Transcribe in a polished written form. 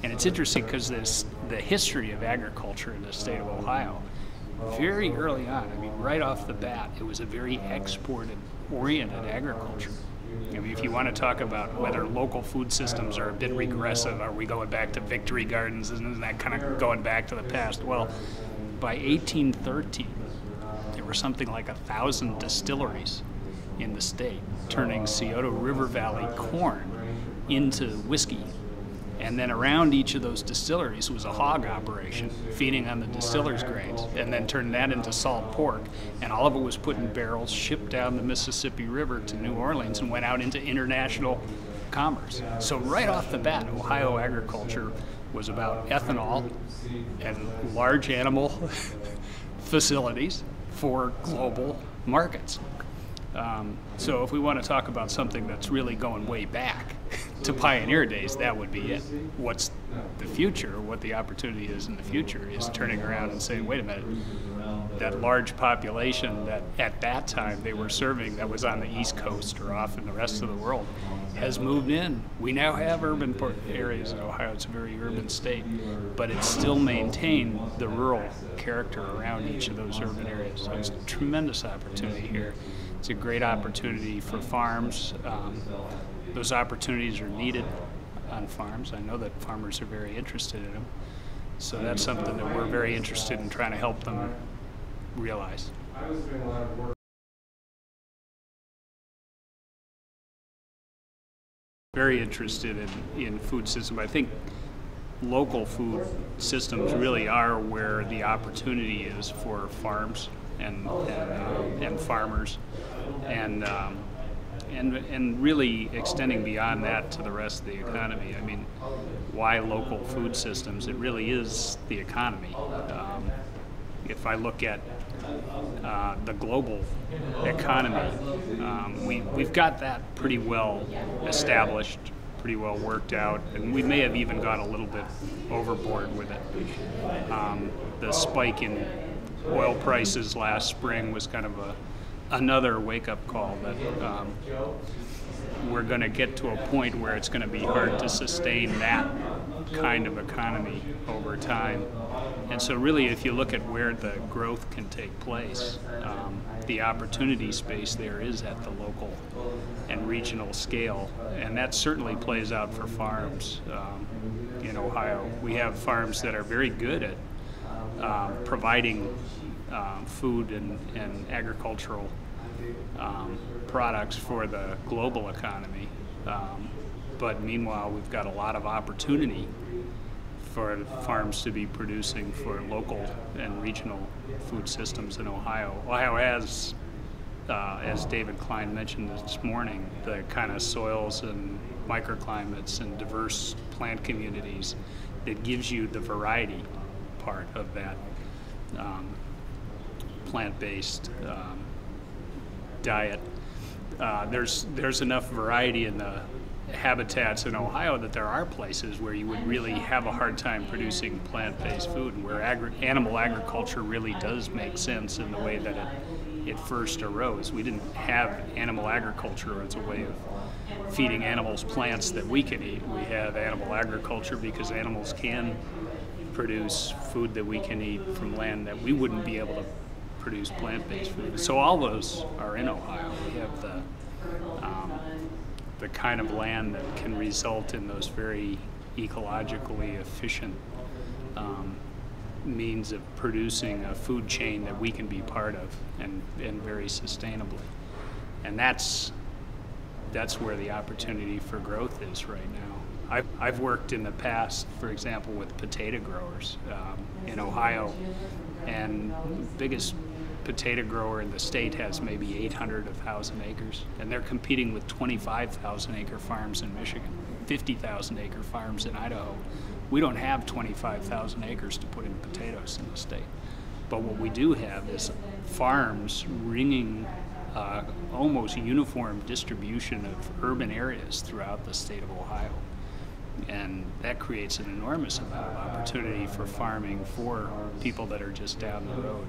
And it's interesting because the history of agriculture in the state of Ohio, very early on, I mean, right off the bat, it was a very export-oriented agriculture. I mean, if you want to talk about whether local food systems are a bit regressive, are we going back to victory gardens, isn't that kind of going back to the past? Well, by 1813, there were something like 1,000 distilleries in the state, turning Scioto River Valley corn into whiskey. And then around each of those distilleries was a hog operation, feeding on the distillers' grains, and then turned that into salt pork. And all of it was put in barrels, shipped down the Mississippi River to New Orleans, and went out into international commerce. So right off the bat, Ohio agriculture was about ethanol and large animal facilities for global markets. So if we want to talk about something that's really going way back to pioneer days, that would be it. What's the future, what the opportunity is in the future, is turning around and saying, wait a minute, that large population that at that time they were serving, that was on the East Coast or off in the rest of the world, has moved in. We now have urban areas in Ohio. It's a very urban state, but it's still maintained the rural character around each of those urban areas. So it's a tremendous opportunity here. It's a great opportunity for farms. Those opportunities are needed on farms. I know that farmers are very interested in them. So that's something that we're very interested in trying to help them realize. Very interested in food system. I think local food systems really are where the opportunity is for farms and farmers, and really extending beyond that to the rest of the economy. I mean, why local food systems? It really is the economy. If I look at the global economy, we've got that pretty well established, pretty well worked out, and we may have even gone a little bit overboard with it. The spike in oil prices last spring was kind of another wake-up call that we're going to get to a point where it's going to be hard to sustain that kind of economy over time. And so really, if you look at where the growth can take place, the opportunity space there is at the local and regional scale, and that certainly plays out for farms in Ohio. We have farms that are very good at providing food and agricultural products for the global economy. But meanwhile, we've got a lot of opportunity for farms to be producing for local and regional food systems in Ohio. Ohio has, as David Klein mentioned this morning, the kind of soils and microclimates and diverse plant communities that gives you the variety part of that plant-based diet. There's enough variety in the habitats in Ohio that there are places where you would really have a hard time producing plant-based food, and where animal agriculture really does make sense in the way that it first arose. We didn't have animal agriculture as a way of feeding animals plants that we can eat. We have animal agriculture because animals can produce food that we can eat from land that we wouldn't be able to produce plant-based food. So all those are in Ohio. We have the kind of land that can result in those very ecologically efficient means of producing a food chain that we can be part of, and very sustainably. And that's where the opportunity for growth is right now. I've worked in the past, for example, with potato growers in Ohio, and the biggest potato grower in the state has maybe 800,000 acres, and they're competing with 25,000 acre farms in Michigan, 50,000 acre farms in Idaho. We don't have 25,000 acres to put in potatoes in the state, but what we do have is farms ringing almost uniform distribution of urban areas throughout the state of Ohio. And that creates an enormous amount of opportunity for farming for people that are just down the road.